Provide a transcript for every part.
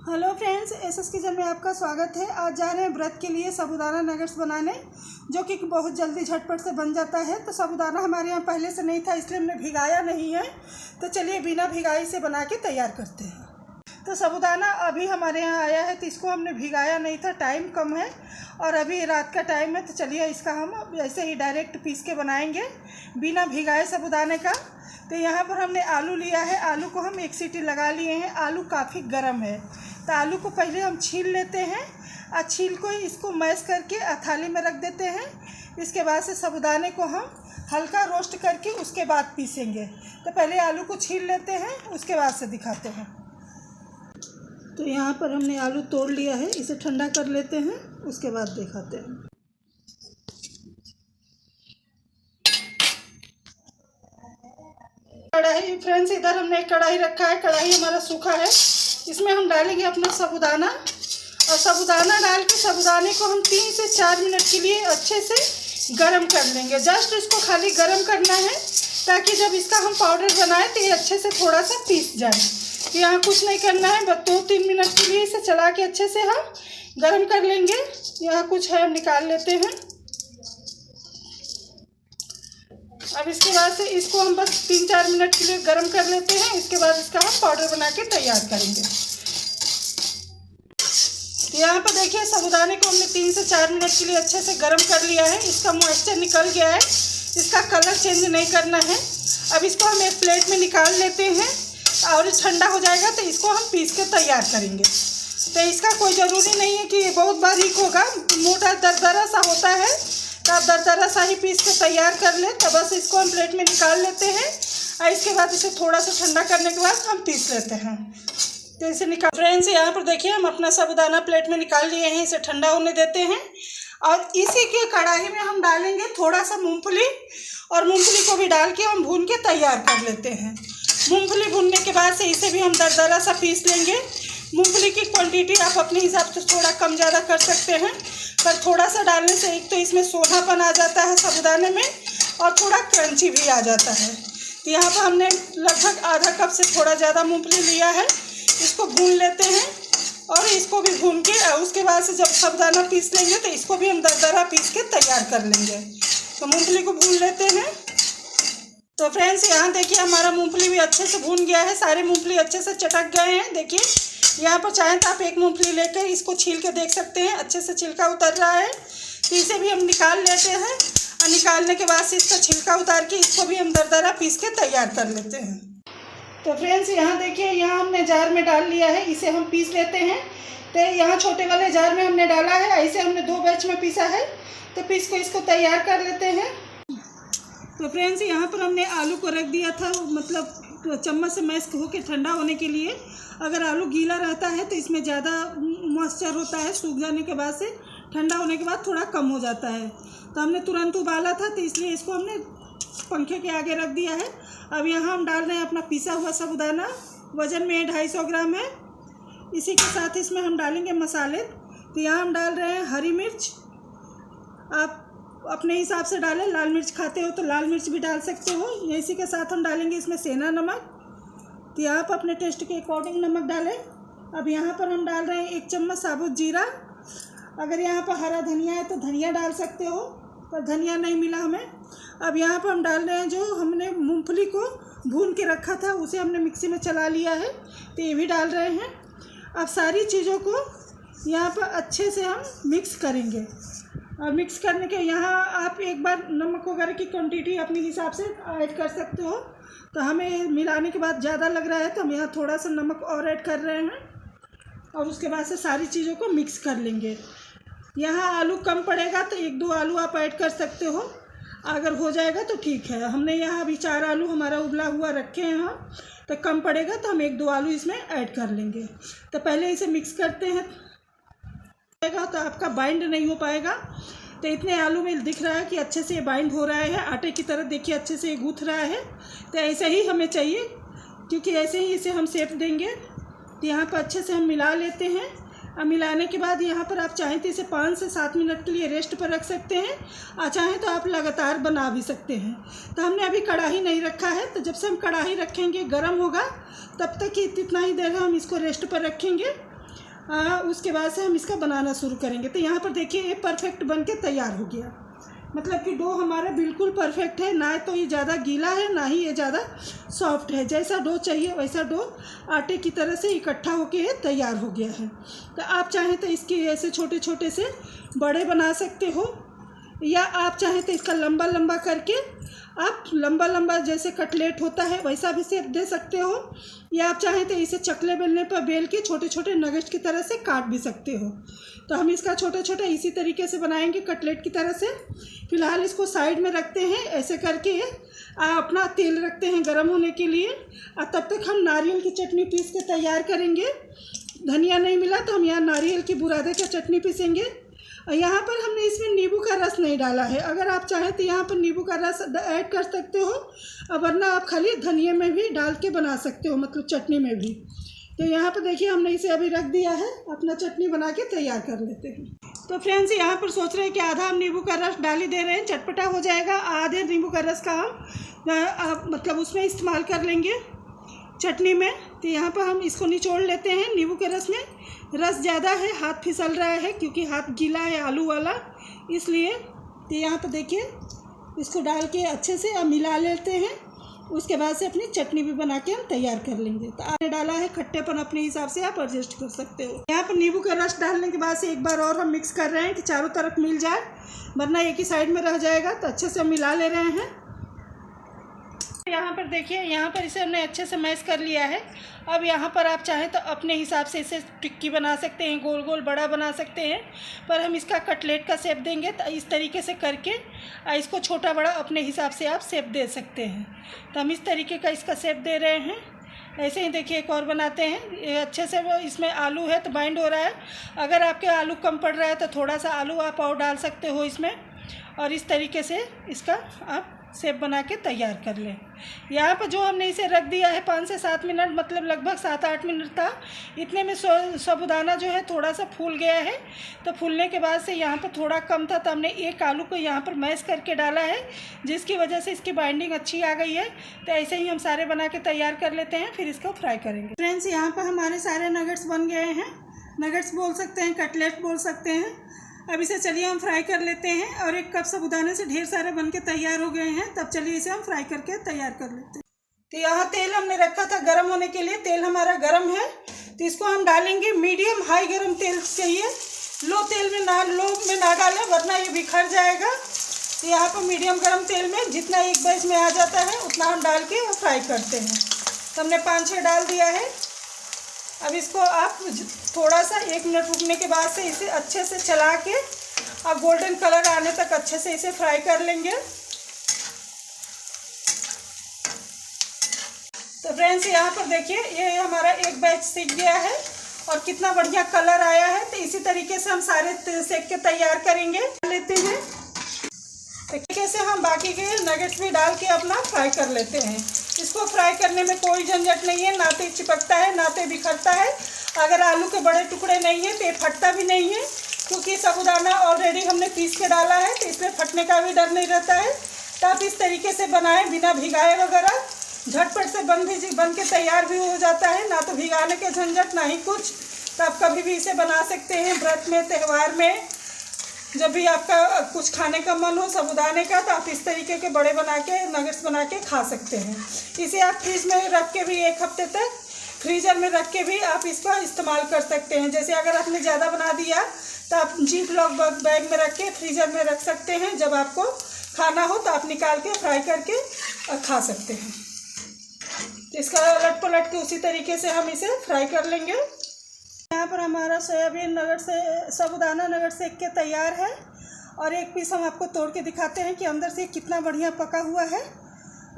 Hello friends, SS kitchen में आपका स्वागत है। आज जा रहे हैं व्रत के लिए साबूदाना नगेट्स बनाने, जो कि बहुत जल्दी झटपट से बन जाता है। तो साबूदाना हमारे यहाँ पहले से नहीं था, इसलिए हमने भिगाया नहीं है। तो चलिए बिना भिगाई से बना के तैयार करते हैं। तो साबूदाना अभी हमारे यहाँ आया है, तो इसको हमने भिगाया नहीं था, टाइम कम है और अभी रात का टाइम है। तो चलिए इसका हम ऐसे ही डायरेक्ट पीस के बनाएंगे बिना भिगाए साबूदाने का। तो यहाँ पर हमने आलू लिया है, आलू को हम 1 सीटी लगा लिए हैं। आलू काफ़ी गर्म है, तो आलू को पहले हम छील लेते हैं और छील को इसको मैश करके थाली में रख देते हैं। इसके बाद से साबूदाने को हम हल्का रोस्ट करके उसके बाद पीसेंगे। तो पहले आलू को छील लेते हैं, उसके बाद से दिखाते हैं। तो यहाँ पर हमने आलू तोड़ लिया है, इसे ठंडा कर लेते हैं, उसके बाद दिखाते हैं। कढ़ाई फ्रेंड्स, इधर हमने एक कढ़ाई रखा है। कढ़ाई हमारा सूखा है, इसमें हम डालेंगे अपना साबूदाना और साबूदाना डाल के साबूदाने को हम 3 से 4 मिनट के लिए अच्छे से गरम कर लेंगे। जस्ट इसको खाली गरम करना है, ताकि जब इसका हम पाउडर बनाएं तो ये अच्छे से थोड़ा सा पीस जाए। तो यहाँ कुछ नहीं करना है, बस 2-3 मिनट के लिए इसे चला के अच्छे से हम गरम कर लेंगे। यहाँ कुछ है, हम निकाल लेते हैं। अब इसके बाद से इसको हम बस 3-4 मिनट के लिए गर्म कर लेते हैं। इसके बाद इसका हम पाउडर बना के तैयार करेंगे। यहाँ पर देखिए, साबूदाने को हमने 3 से 4 मिनट के लिए अच्छे से गर्म कर लिया है। इसका मॉइस्चर निकल गया है, इसका कलर चेंज नहीं करना है। अब इसको हम एक प्लेट में निकाल लेते हैं और ठंडा हो जाएगा तो इसको हम पीस के तैयार करेंगे। तो इसका कोई ज़रूरी नहीं है कि ये बहुत बारीक होगा, मोटा दरदरा सा होता है, तो आप दरदरा सा ही पीस के तैयार कर लें। तो बस इसको हम प्लेट में निकाल लेते हैं और इसके बाद इसे थोड़ा सा ठंडा करने के बाद हम पीस लेते हैं। तो इसे निकाल फ्रेंड्स, यहाँ पर देखिए हम अपना साबूदाना प्लेट में निकाल लिए हैं। इसे ठंडा होने देते हैं और इसी के कढ़ाई में हम डालेंगे थोड़ा सा मूंगफली, और मूंगफली को भी डाल के हम भून के तैयार कर लेते हैं। मूंगफली भूनने के बाद से इसे भी हम दरदरा सा पीस लेंगे। मूंगफली की क्वांटिटी आप अपने हिसाब से थोड़ा कम ज़्यादा कर सकते हैं, पर थोड़ा सा डालने से एक तो इसमें सोनापन आ जाता है साबूदाने में और थोड़ा क्रंची भी आ जाता है। तो यहाँ पर हमने लगभग आधा कप से थोड़ा ज़्यादा मूंगफली लिया है। इसको भून लेते हैं और इसको भी भून के उसके बाद से जब साबूदाना पीस लेंगे तो इसको भी हम दरदरा पीस के तैयार कर लेंगे। तो मूंगफली को भून लेते हैं। तो फ्रेंड्स, यहाँ देखिए हमारा मूंगफली भी अच्छे से भून गया है, सारे मूंगफली अच्छे से चटक गए हैं। देखिए यहाँ पर चाहें तो आप एक मूंगफली लेकर इसको छील के देख सकते हैं, अच्छे से छिलका उतर रहा है। तो इसे भी हम निकाल लेते हैं और निकालने के बाद से इसका छिलका उतार के इसको भी हम दरदरा पीस के तैयार कर लेते हैं। तो फ्रेंड्स, यहाँ देखिए, यहाँ हमने जार में डाल लिया है, इसे हम पीस लेते हैं। तो यहाँ छोटे वाले जार में हमने डाला है, ऐसे हमने 2 बैच में पीसा है। तो पीस को इसको तैयार कर लेते हैं। तो फ्रेंड्स, यहाँ पर हमने आलू को रख दिया था, मतलब चम्मच से मैश होकर ठंडा होने के लिए। अगर आलू गीला रहता है तो इसमें ज़्यादा मॉइस्चर होता है, सूख जाने के बाद से ठंडा होने के बाद थोड़ा कम हो जाता है। तो हमने तुरंत उबाला था, तो इसलिए इसको हमने पंखे के आगे रख दिया है। अब यहाँ हम डाल रहे हैं अपना पिसा हुआ साबूदाना, वज़न में 250 ग्राम है। इसी के साथ इसमें हम डालेंगे मसाले। तो यहाँ हम डाल रहे हैं हरी मिर्च, आप अपने हिसाब से डालें। लाल मिर्च खाते हो तो लाल मिर्च भी डाल सकते हो। इसी के साथ हम डालेंगे इसमें सेंधा नमक। तो यहाँ पर अपने टेस्ट के अकॉर्डिंग नमक डालें। अब यहाँ पर हम डाल रहे हैं 1 चम्मच साबुत जीरा। अगर यहाँ पर हरा धनिया है तो धनिया डाल सकते हो, पर धनिया नहीं मिला हमें। अब यहाँ पर हम डाल रहे हैं, जो हमने मूंगफली को भून के रखा था उसे हमने मिक्सी में चला लिया है, तो ये भी डाल रहे हैं। अब सारी चीज़ों को यहाँ पर अच्छे से हम मिक्स करेंगे। और मिक्स करने के यहाँ आप एक बार नमक वगैरह की क्वांटिटी अपने हिसाब से ऐड कर सकते हो। तो हमें मिलाने के बाद ज़्यादा लग रहा है तो हम यहाँ थोड़ा सा नमक और ऐड कर रहे हैं, और उसके बाद से सारी चीज़ों को मिक्स कर लेंगे। यहाँ आलू कम पड़ेगा तो 1-2 आलू आप ऐड कर सकते हो, अगर हो जाएगा तो ठीक है। हमने यहाँ अभी 4 आलू हमारा उबला हुआ रखे हैं हम, तो कम पड़ेगा तो हम 1-2 आलू इसमें ऐड कर लेंगे। तो पहले इसे मिक्स करते हैं, तो आपका बाइंड नहीं हो पाएगा। तो इतने आलू में दिख रहा है कि अच्छे से ये बाइंड हो रहा है, आटे की तरह देखिए अच्छे से ये गूँथ रहा है। तो ऐसे ही हमें चाहिए, क्योंकि ऐसे ही इसे हम शेप देंगे। तो यहाँ पर अच्छे से हम मिला लेते हैं। अब मिलाने के बाद यहाँ पर आप चाहें तो इसे 5 से 7 मिनट के लिए रेस्ट पर रख सकते हैं, और चाहें तो आप लगातार बना भी सकते हैं। तो हमने अभी कढ़ाई नहीं रखा है, तो जब से हम कढ़ाई रखेंगे गर्म होगा, तब तक इतना ही देर हम इसको रेस्ट पर रखेंगे। उसके बाद से हम इसका बनाना शुरू करेंगे। तो यहाँ पर देखिए ये परफेक्ट बन के तैयार हो गया, मतलब कि डो हमारा बिल्कुल परफेक्ट है, ना तो ये ज़्यादा गीला है ना ही ये ज़्यादा सॉफ्ट है। जैसा डो चाहिए वैसा डो आटे की तरह से इकट्ठा होके ये तैयार हो गया है। तो आप चाहें तो इसके ऐसे छोटे छोटे से बड़े बना सकते हो, या आप चाहें तो इसका लंबा लंबा करके आप लंबा लंबा जैसे कटलेट होता है वैसा भी शेप दे सकते हो, या आप चाहें तो इसे चकले बेलने पर बेल के छोटे छोटे नगेट्स की तरह से काट भी सकते हो। तो हम इसका छोटा छोटा इसी तरीके से बनाएंगे कटलेट की तरह से। फिलहाल इसको साइड में रखते हैं, ऐसे करके अपना तेल रखते हैं गर्म होने के लिए, और तब तक हम नारियल की चटनी पीस के तैयार करेंगे। धनिया नहीं मिला तो हम यहाँ नारियल की बुरादे का चटनी पीसेंगे। और यहाँ पर हमने इसमें नींबू का रस नहीं डाला है, अगर आप चाहें तो यहाँ पर नींबू का रस ऐड कर सकते हो, और वरना आप खाली धनिया में भी डाल के बना सकते हो, मतलब चटनी में भी। तो यहाँ पर देखिए हमने इसे अभी रख दिया है, अपना चटनी बना के तैयार कर लेते हैं। तो फ्रेंड्स यहाँ पर सोच रहे हैं कि आधा हम नींबू का रस डाल ही दे रहे हैं, चटपटा हो जाएगा। आधे नींबू का रस का हम मतलब उसमें इस्तेमाल कर लेंगे चटनी में। तो यहाँ पर हम इसको निचोड़ लेते हैं नींबू के रस में। रस ज़्यादा है, हाथ फिसल रहा है क्योंकि हाथ गीला है आलू वाला, इसलिए। तो यहाँ पर देखिए इसको डाल के अच्छे से अब मिला लेते हैं। उसके बाद से अपनी चटनी भी बना के हम तैयार कर लेंगे। तो आपने डाला है खट्टेपन अपने हिसाब से आप एडजस्ट कर सकते हो। यहाँ पर नींबू का रस डालने के बाद से एक बार और हम मिक्स कर रहे हैं कि चारों तरफ मिल जाए, वरना एक ही साइड में रह जाएगा। तो अच्छे से हम मिला ले रहे हैं। यहाँ पर देखिए यहाँ पर इसे हमने अच्छे से मैश कर लिया है। अब यहाँ पर आप चाहें तो अपने हिसाब से इसे टिक्की बना सकते हैं, गोल गोल बड़ा बना सकते हैं, पर हम इसका कटलेट का शेप देंगे। तो इस तरीके से करके इसको छोटा बड़ा अपने हिसाब से आप शेप दे सकते हैं। तो हम इस तरीके का इसका शेप दे रहे हैं। ऐसे ही देखिए एक और बनाते हैं। ये अच्छे से वो इसमें आलू है तो बाइंड हो रहा है। अगर आपके आलू कम पड़ रहा है तो थोड़ा सा आलू आप और डाल सकते हो इसमें, और इस तरीके से इसका आप शेप बना के तैयार कर लें। यहाँ पर जो हमने इसे रख दिया है 5 से 7 मिनट, मतलब लगभग 7-8 मिनट था। इतने में साबूदाना जो है थोड़ा सा फूल गया है। तो फूलने के बाद से यहाँ पर थोड़ा कम था, तो हमने एक आलू को यहाँ पर मैश करके डाला है, जिसकी वजह से इसकी बाइंडिंग अच्छी आ गई है। तो ऐसे ही हम सारे बना के तैयार कर लेते हैं, फिर इसको फ्राई करेंगे। फ्रेंड्स यहाँ पर हमारे सारे नगेट्स बन गए हैं। नगेट्स बोल सकते हैं, कटलेट बोल सकते हैं। अब इसे चलिए हम फ्राई कर लेते हैं। और 1 कप साबूदाने से ढेर सारे बन के तैयार हो गए हैं। तब चलिए इसे हम फ्राई करके तैयार कर लेते हैं। तो यहाँ तेल हमने रखा था गर्म होने के लिए। तेल हमारा गर्म है, तो इसको हम डालेंगे। मीडियम हाई गर्म तेल चाहिए, लो में ना डालें, वरना ये बिखर जाएगा। तो यहाँ पर मीडियम गर्म तेल में जितना एक बैच में आ जाता है उतना हम डाल के वो फ्राई करते हैं। तो हमने 5-6 डाल दिया है। अब इसको आप थोड़ा सा 1 मिनट रुकने के बाद से इसे अच्छे से चला के और गोल्डन कलर आने तक अच्छे से इसे फ्राई कर लेंगे। तो फ्रेंड्स यहाँ पर देखिए ये हमारा एक बैच सीख गया है और कितना बढ़िया कलर आया है। तो इसी तरीके से हम सारे सेक के तैयार करेंगे लेते हैं। तरीके से हम बाकी के नगेट्स भी डाल के अपना फ्राई कर लेते हैं। इसको फ्राई करने में कोई झंझट नहीं है, ना तो चिपकता है ना तो बिखरता है। अगर आलू के बड़े टुकड़े नहीं है तो ये फटता भी नहीं है, क्योंकि साबूदाना ऑलरेडी हमने पीस के डाला है, तो इसमें फटने का भी डर नहीं रहता है। तो आप इस तरीके से बनाएं बिना भिगाए वगैरह, झटपट से बन के तैयार भी हो जाता है, ना तो भिगाने के झंझट ना ही कुछ। तो आप कभी भी इसे बना सकते हैं, व्रत में, त्यौहार में, जब भी आपका कुछ खाने का मन हो साबूदाने का, तो आप इस तरीके के बड़े बना के नगेट्स बना के खा सकते हैं। इसे आप फ्रिज में रख के भी 1 हफ्ते तक फ्रीजर में रख के भी आप इसका इस्तेमाल कर सकते हैं। जैसे अगर आपने ज़्यादा बना दिया तो आप जीप लॉक बैग में रख के फ्रीजर में रख सकते हैं। जब आपको खाना हो तो आप निकाल के फ्राई करके खा सकते हैं। तो इसका उलट पलट के उसी तरीके से हम इसे फ्राई कर लेंगे। यहाँ पर हमारा सोयाबीन नगेट से साबूदाना नगेट सेक के तैयार है। और एक पीस हम आपको तोड़ के दिखाते हैं कि अंदर से कितना बढ़िया पका हुआ है।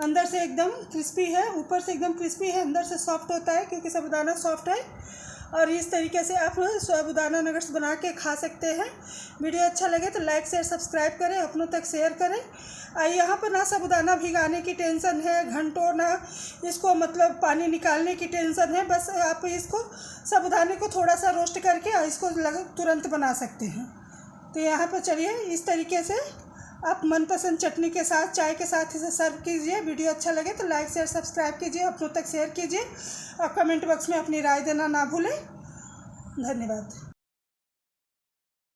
अंदर से एकदम क्रिस्पी है, ऊपर से एकदम क्रिस्पी है, अंदर से सॉफ्ट होता है क्योंकि साबूदाना सॉफ्ट है। और इस तरीके से आप साबूदाना नगेट्स बना के खा सकते हैं। वीडियो अच्छा लगे तो लाइक शेयर सब्सक्राइब करें, अपनों तक शेयर करें। यहाँ पर ना साबूदाना भिगाने की टेंशन है घंटों, ना इसको मतलब पानी निकालने की टेंशन है। बस आप इसको साबूदाने को थोड़ा सा रोस्ट करके इसको तुरंत बना सकते हैं। तो यहाँ पर चलिए इस तरीके से आप मनपसंद चटनी के साथ, चाय के साथ इसे सर्व कीजिए। वीडियो अच्छा लगे तो लाइक शेयर सब्सक्राइब कीजिए, अपनों तक शेयर कीजिए और कमेंट बॉक्स में अपनी राय देना ना भूलें। धन्यवाद।